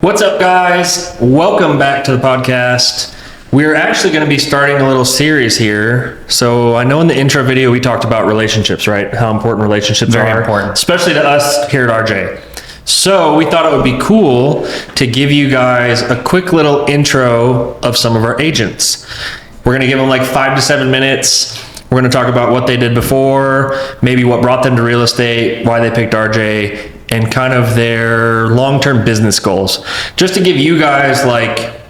What's up, guys? Welcome back to the podcast. We're actually going to be starting a little series here. So I know in the intro video we talked about relationships, right? How important relationships are. Very important. Especially to us here at RJ. So we thought it would be cool to give you guys a quick little intro of some of our agents. We're going to give them like 5 to 7 minutes. We're going to talk about what they did before, maybe what brought them to real estate, why they picked RJ, and kind of their long-term business goals. Just to give you guys like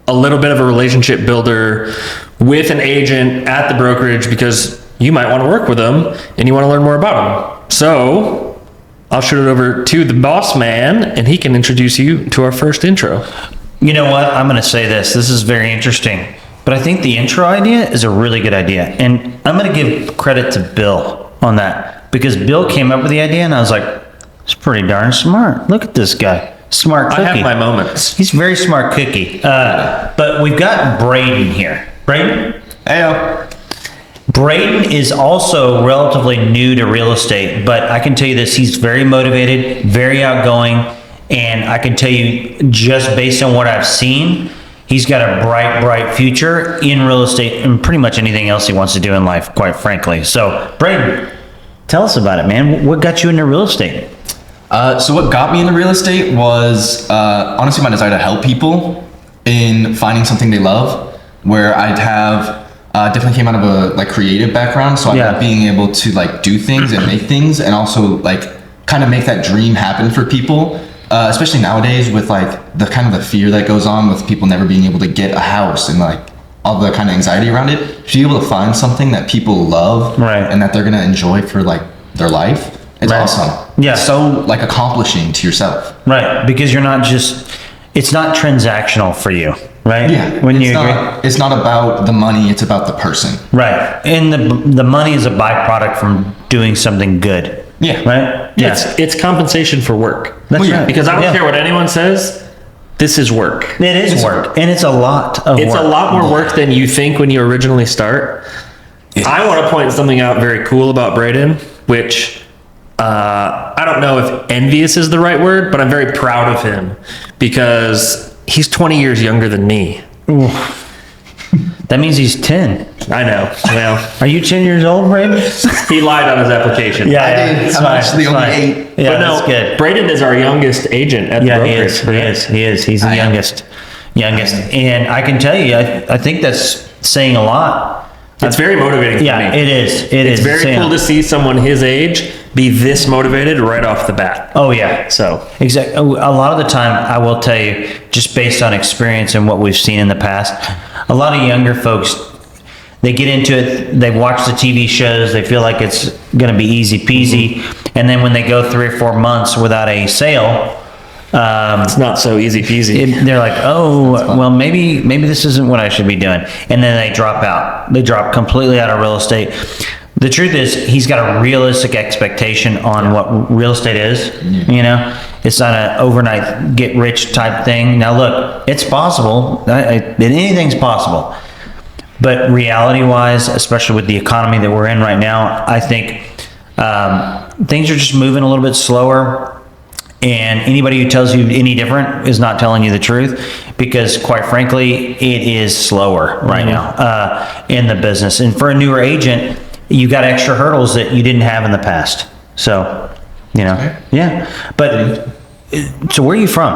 a little bit of a relationship builder with an agent at the brokerage, because you might want to work with them and you want to learn more about them. So I'll shoot it over to the boss man and he can introduce you to our first intro. You know what? I'm going to say this. This is very interesting. But I think the intro idea is a really good idea. And I'm going to give credit to Bill on that. Because Bill came up with the idea and I was like, it's pretty darn smart. Look at this guy. Smart cookie. I have my moments. He's very smart cookie. But we've got Braden here. Braden? Heyo. Braden is also relatively new to real estate, but I can tell you this, he's very motivated, very outgoing, and I can tell you just based on what I've seen, he's got a bright future in real estate and pretty much anything else he wants to do in life, quite frankly. So, Braden, tell us about it, man. What got you into real estate? So what got me into real estate was honestly my desire to help people in finding something they love, where I'd have definitely came out of a like creative background, so I love being able to like do things and make things, and also like kind of make that dream happen for people, especially nowadays with like the kind of the fear that goes on with people never being able to get a house and like all the kind of anxiety around it. To be able to find something that people love, right, and that they're gonna enjoy for like their life, it's awesome. Yeah. It's so like accomplishing to yourself. Right, because you're not just, it's not transactional for you, right? Yeah. When you it's not about the money, it's about the person. Right. And the money is a byproduct from doing something good. Yeah. Right? Yeah. It's compensation for work. That's right. Because I don't care what anyone says, this is work. It is work. And it's a lot of work. It's a lot more work than you think when you originally start. Yeah. I want to point something out very cool about Braden, which I don't know if envious is the right word, but I'm very proud of him because he's 20 years younger than me. Ooh. That means he's 10. I know. Well, are you 10 years old, Braden? He lied on his application. Yeah, I did. I'm actually only 8. Yeah, but no, that's good. Braden is our youngest agent at the brokerage. He is. He's the youngest. And I can tell you, I think that's saying a lot. It's very motivating for me. Yeah, it is. It's very cool to see someone his age be this motivated right off the bat. Oh, yeah. So exactly. A lot of the time, I will tell you, just based on experience and what we've seen in the past, a lot of younger folks, they get into it, they watch the TV shows, they feel like it's going to be easy peasy, and then when they go 3 or 4 months without a sale, it's not so easy peasy. They're like, oh, well, maybe this isn't what I should be doing. And then they drop out. They drop completely out of real estate. The truth is, he's got a realistic expectation on what real estate is. You know, it's not an overnight get rich type thing. Now, look, it's possible. Anything's possible. But reality wise, especially with the economy that we're in right now, I think things are just moving a little bit slower. And anybody who tells you any different is not telling you the truth, because quite frankly, it is slower right now in the business. And for a newer agent, you got extra hurdles that you didn't have in the past. So, you know, yeah. But so where are you from?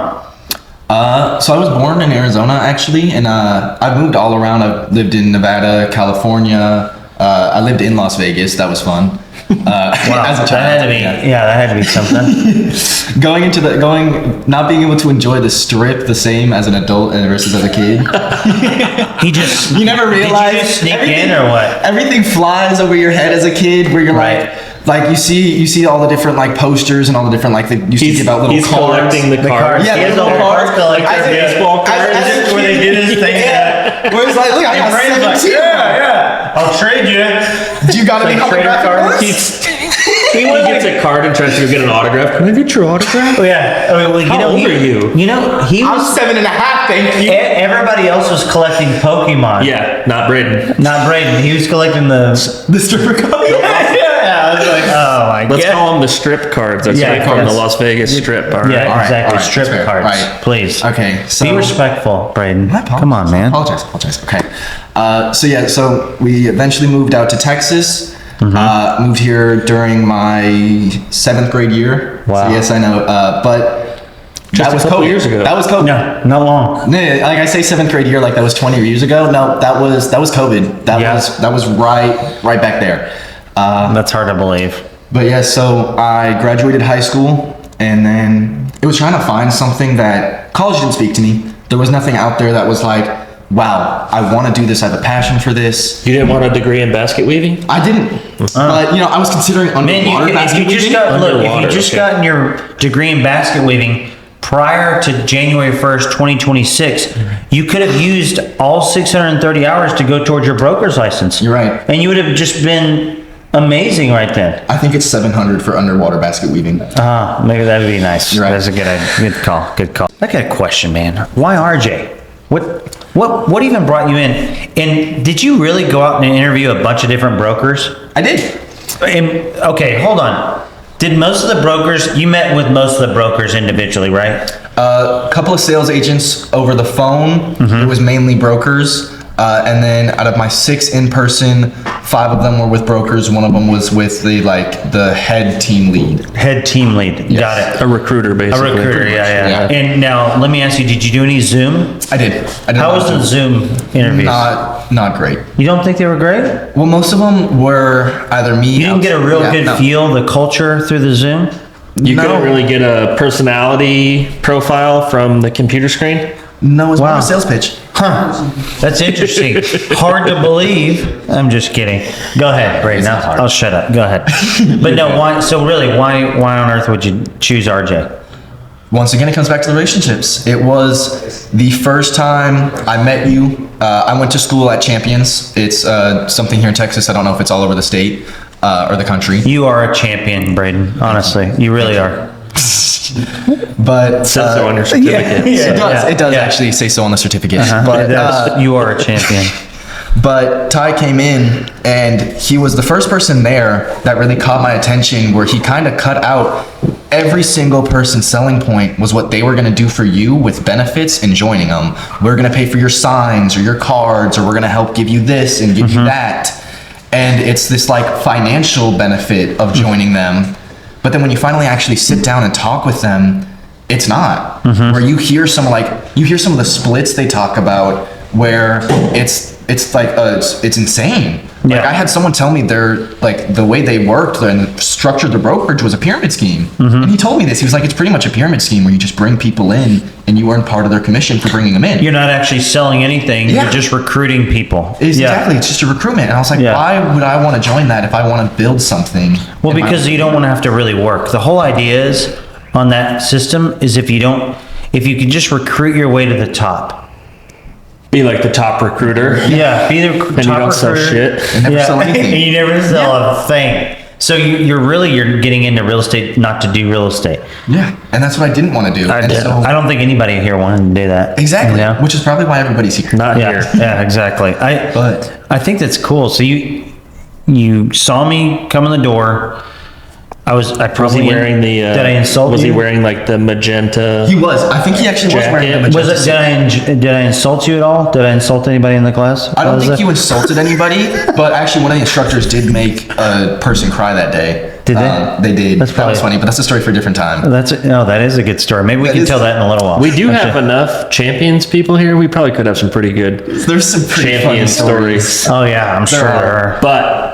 So I was born in Arizona actually, and I've moved all around. I've lived in Nevada, California. I lived in Las Vegas. That was fun. Wow, as a child, that had to be something. Not being able to enjoy the Strip the same as an adult versus as a kid. You never realize. Did you just sneak in or what? Everything flies over your head as a kid, where you're like you see all the different like posters and all the different like you see about little he's cards. Collecting the cards. Yeah, he has little cards. Baseball cards. Where they do this thing. Where it's like, look, I got 17. I'll trade you. Do you got any trader cards? He gets a card and tries to get an autograph. Can I get your autograph? Oh yeah. How old are you? You know, he was 7.5. Thank you. Everybody else was collecting Pokemon. Yeah, not Braden. Not Braden. He was collecting the stripper cards. Yeah. I was like, oh my Let's call them the strip cards. That's right from the Las Vegas Strip. All right. Yeah, All right, exactly. all right, Strip that's fair. cards, All right. please. Okay, so Be respectful, Braden. I apologize. Come on, man. Apologize. Okay. So we eventually moved out to Texas. Mm-hmm. Moved here during my 7th grade year. Wow. So yes, I know. But Just that was a couple COVID. years ago. That was COVID. No, not long. No, like I say 7th grade year, like that was 20 years ago. No, that was COVID. That was right back there. That's hard to believe. But yeah, so I graduated high school, and then it was trying to find something that college didn't speak to me. There was nothing out there that was like, wow, I want to do this. I have a passion for this. You didn't want a degree in basket weaving? I didn't, but you know, I was considering underwater basket if you just weaving. gotten your degree in basket weaving prior to January 1st, 2026, you could have used all 630 hours to go towards your broker's license. You're right. And you would have just been amazing right then. I think it's 700 for underwater basket weaving. Maybe that would be nice. You're right. That's a good call. Good call. I got a question, man. Why RJ? What even brought you in? And did you really go out and interview a bunch of different brokers? I did. Okay, hold on. Did most of the brokers, you met with most of the brokers individually, right? A couple of sales agents over the phone. It was mainly brokers. And then out of my 6 in person, 5 of them were with brokers. 1 of them was with the head team lead. Head team lead. Yes. Got it. A recruiter, basically. A recruiter, yeah. Yeah. And now, let me ask you, did you do any Zoom? I did. How was the Zoom interviews? Not great. You don't think they were great? Well, most of them were either me. You didn't get a real good feel, the culture through the Zoom? You No. couldn't really get a personality profile from the computer screen? No, it was more of Wow. a sales pitch. Huh. That's interesting. Hard to believe. I'm just kidding. Go ahead, Braden. It's not hard. I'll shut up. Go ahead. But no, why? So really, why on earth would you choose RJ? Once again, it comes back to the relationships. It was the first time I met you. I went to school at Champions. It's something here in Texas. I don't know if it's all over the state or the country. You are a champion, Braden. Honestly, you really are. But It says so on your certificate. it does actually say so on the certificate. But It does. You are a champion. But Ty came in, and he was the first person there that really caught my attention, where he kind of cut out every single person's selling point was what they were going to do for you with benefits and joining them. We're going to pay for your signs or your cards, or we're going to help give you this and give you that. And it's this like financial benefit of joining them. But then when you finally actually sit down and talk with them, it's not. Where you hear some of the splits they talk about, where it's insane. Like Yeah. I had someone tell me the way they worked and structured the brokerage was a pyramid scheme. And he told me this. He was like, it's pretty much a pyramid scheme where you just bring people in and you earn part of their commission for bringing them in. You're not actually selling anything. Yeah. You're just recruiting people. Exactly. It's just a recruitment. And I was like, Yeah. why would I want to join that if I want to build something? Well, in my because own? you don't want to have to really work. The whole idea is on that system is if you can just recruit your way to the top. Be like the top recruiter. Yeah, be the And you don't sell shit. And never sell anything. And you never sell a thing. So you're getting into real estate not to do real estate. Yeah, and that's what I didn't want to do. And so- I don't think anybody here wanted to do that. exactly, You know? which is probably why everybody's here. Not here. Yeah, exactly. But- I think that's cool. So you saw me come in the door. I Was probably he wearing the? Did I insult Was you? he wearing like the magenta? He was. I think he actually was wearing the Jacket. magenta. Was it? Did I insult you at all? Did I insult anybody in the class? I don't think you insulted anybody, but actually one of the instructors did make a person cry that day. Did they? They did. That's That was probably- funny, but that's a story for a different time. That is a good story. Maybe we That can is- tell that in a little while. We do have Actually. enough champions people here. We probably could have some pretty good There's some pretty funny champion stories. stories. Oh yeah, I'm sure There there are. are. But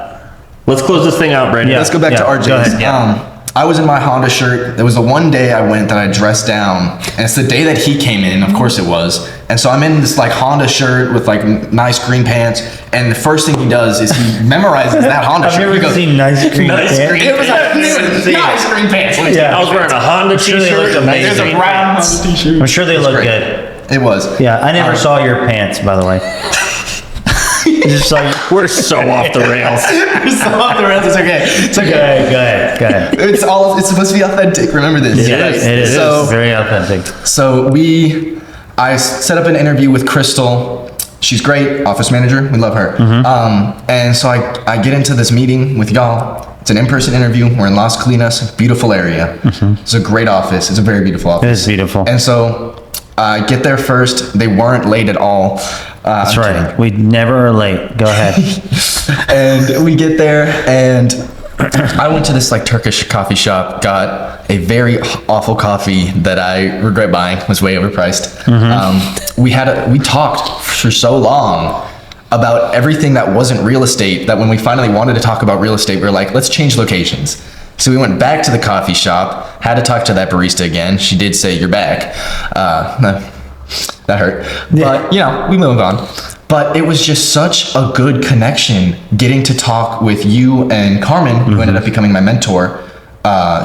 let's close this thing out, Brandon. Yeah. Let's go back to RJ's. go ahead, yeah. I was in my Honda shirt. There was the one day I went that I dressed down, and it's the day that he came in. Of course it was. And so I'm in this like Honda shirt with like nice green pants, and the first thing he does is he memorizes that Honda I've shirt. never He goes, seen nice green Nice pants. green It was nice green pants. Yeah. I was wearing a Honda sure they t-shirt. looked and nice amazing. green brown pants. Honda t-shirt. I'm sure they look great. good. It was. Yeah, I never saw your pants, by the way. Just like We're so off the rails. It's off the rails. It's okay. It's go okay. ahead. It's supposed to be authentic. Remember this. Yeah, right? it is. So, Very authentic. So I set up an interview with Crystal. She's great, office manager. We love her. And so I get into this meeting with y'all, It's an in-person interview. We're in Las Colinas, beautiful area. It's a great office. It's a very beautiful office. It is beautiful. And so I get there first. They weren't late at all. That's right. We never are late. Go ahead. And we get there, and I went to this like Turkish coffee shop, got a very awful coffee that I regret buying. Was way overpriced. We talked for so long about everything that wasn't real estate that when we finally wanted to talk about real estate, we were like, let's change locations. So we went back to the coffee shop, had to talk to that barista again. She did say, "You're back." That hurt. But, you know, we moved on. But it was just such a good connection getting to talk with you and Carmen, who ended up becoming my mentor.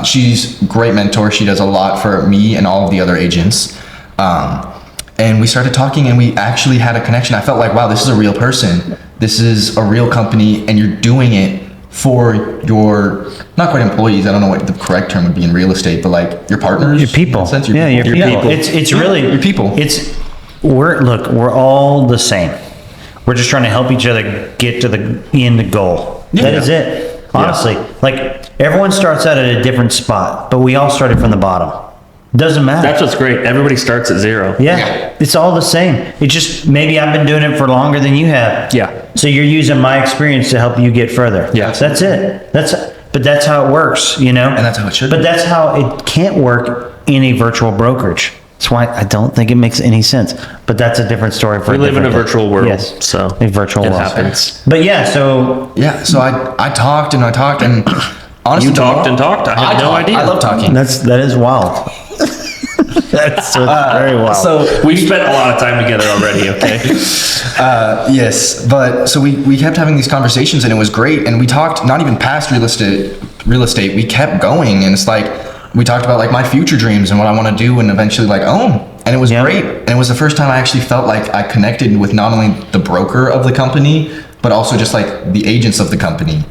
She's a great mentor. She does a lot for me and all of the other agents. And we started talking, and we actually had a connection. I felt like, wow, this is a real person. This is a real company, and you're doing it for your, not quite employees, I don't know what the correct term would be in real estate, but like your partners. Your people. In a sense, Your people. It's really your people. We're all the same. We're just trying to help each other get to the end goal. That is it. Honestly, like everyone starts out at a different spot, but we all started from the bottom. Doesn't matter. That's what's great. Everybody starts at 0. Yeah, it's all the same. It just, maybe I've been doing it for longer than you have. Yeah. So you're using my experience to help you get further. Yeah. That's it. But that's how it works, you know? And that's how it should But be. that's how it can't work in a virtual brokerage. That's why I don't think it makes any sense. But that's a different story for We live in a different day. virtual world, Yes. so A virtual it world. happens. But yeah, so So I talked and honestly, You talked and talked. I had no idea. I love talking. that is wild. That's very wild. So We've spent a lot of time together already, okay? yes, but so we kept having these conversations, and it was great. And we talked not even past real estate. We kept going, and it's like we talked about like my future dreams and what I want to do, and eventually like own. And it was great. And it was the first time I actually felt like I connected with not only the broker of the company, but also just like the agents of the company.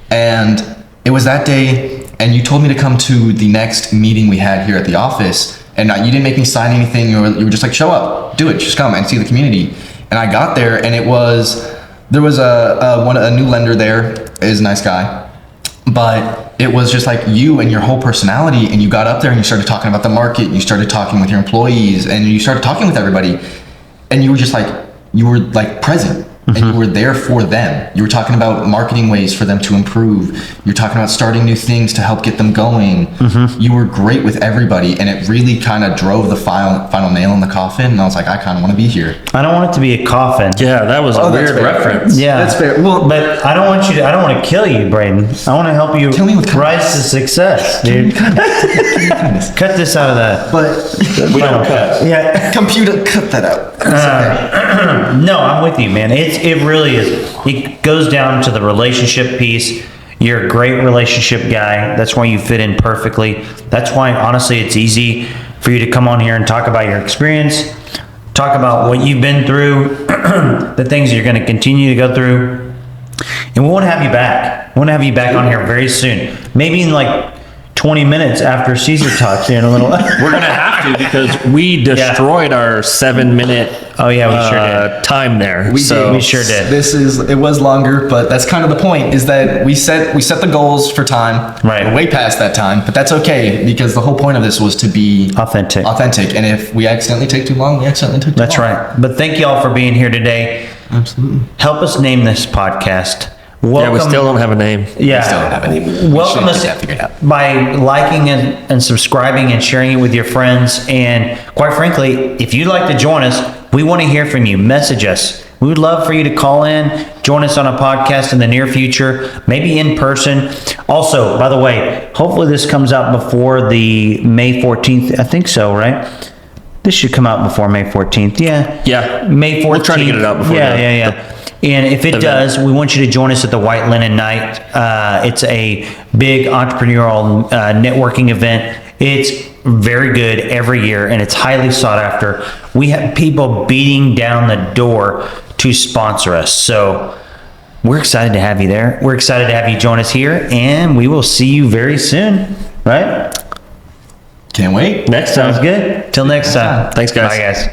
And it was that day, and you told me to come to the next meeting we had here at the office. And you didn't make me sign anything. You were just like, show up, do it, just come and see the community. And I got there, and there was a new lender there, is a nice guy, but it was just like you and your whole personality. And you got up there and you started talking about the market. You started talking with your employees, and you started talking with everybody. And you were present. And you were there for them. You were talking about marketing ways for them to improve. You're talking about starting new things to help get them going. You were great with everybody, and it really kind of drove the final nail in the coffin. And I was like, I kind of want to be here. I don't want it to be a coffin. Yeah, that was a that's weird fair. reference. Yeah, That's fair. Well, but I don't want to kill you, Braden. I want to help you Kill me with rise to success, dude. Cut this out of that. But We don't cut. Yeah. computer, cut that out. It's okay. No, I'm with you, man. It really is. It goes down to the relationship piece. You're a great relationship guy. That's why you fit in perfectly. That's why, honestly, it's easy for you to come on here and talk about your experience, talk about what you've been through, the things you're going to continue to go through. And we want to have you back. We want to have you back on here very soon. Maybe in like 20 minutes after Caesar talks here in a little. We're going to have to because we destroyed our 7-minute Oh yeah, we sure did. time there. We sure did. It was longer, but that's kind of the point, is that we set the goals for time. Right. We're way past that time, but that's okay, because the whole point of this was to be Authentic. And if we accidentally take too long, we accidentally took too That's long. right. But thank you all for being here today. Absolutely. Help us name this podcast. Yeah, we still don't have a name. Yeah. Still don't have any. Welcome We us should get that figured out. by liking and subscribing and sharing it with your friends. And quite frankly, if you'd like to join us, we want to hear from you. Message us. We would love for you to call in, join us on a podcast in the near future, maybe in person. Also, by the way, hopefully this comes out before the May 14th. I think so, right? This should come out before May 14th. Yeah. Yeah. May 14th. We'll try to get it out before Yeah, the- yeah. And if it does, we want you to join us at the White Linen Night. It's a big entrepreneurial networking event. It's very good every year, and it's highly sought after. We have people beating down the door to sponsor us. So we're excited to have you there. We're excited to have you join us here, and we will see you very soon, right? Can't wait. Next time. Sounds good. Till next time. Thanks, guys. Bye, guys.